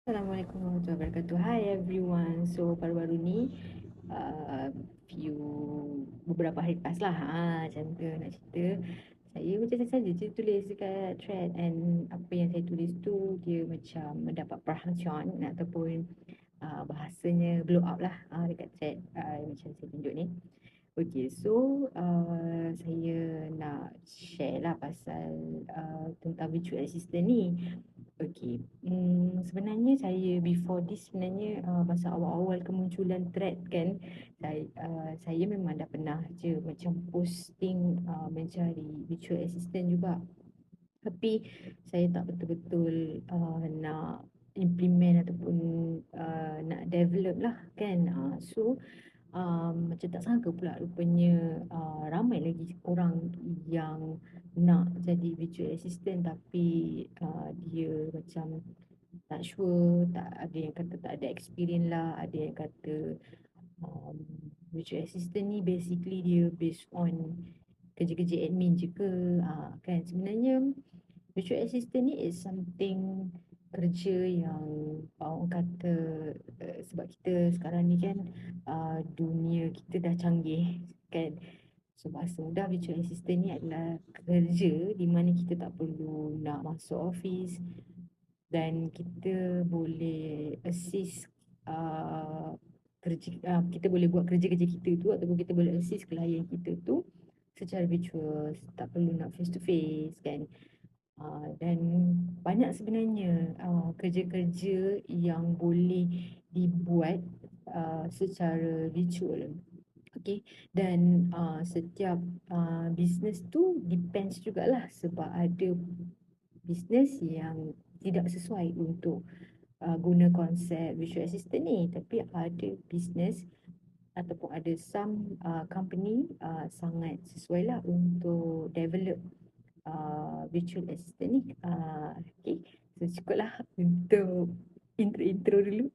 Assalamualaikum warahmatullahi wabarakatuh. Hi everyone. So baru-baru ni few beberapa hari lepas lah macam tu nak cerita. Saya macam saja je tulis dekat thread, and apa yang saya tulis tu dia macam mendapat perhatian ataupun bahasanya blow up lah dekat thread macam saya tunjuk ni. Okay, so saya nak share lah pasal tentang virtual assistant ni. Okay, sebenarnya saya before this sebenarnya masa awal-awal kemunculan thread kan, saya memang dah pernah je macam posting mencari virtual assistant juga. Tapi saya tak betul-betul nak implement ataupun nak develop lah kan. So macam tak sangka pula rupanya ramai lagi orang yang nak jadi virtual assistant, tapi dia macam tak sure, tak ada yang kata tak ada experience lah, ada yang kata um, virtual assistant ni basically dia based on kerja-kerja admin je ke. Kan sebenarnya virtual assistant ni is something kerja yang orang kata sebab kita sekarang ni kan dunia kita dah canggih kan. So bahasa mudah virtual assistant ni adalah kerja di mana kita tak perlu nak masuk office, dan kita boleh assist kita boleh buat kerja-kerja kita tu ataupun kita boleh assist klien kita tu secara virtual, tak perlu nak face to face kan. Dan banyak sebenarnya kerja-kerja yang boleh dibuat secara virtual. Okay, dan setiap business tu depends jugalah, sebab ada business yang tidak sesuai untuk guna konsep virtual assistant ni, tapi ada business ataupun ada some company sangat sesuai lah untuk develop virtual assistant ni. Okay, so cukuplah untuk intro-intro dulu.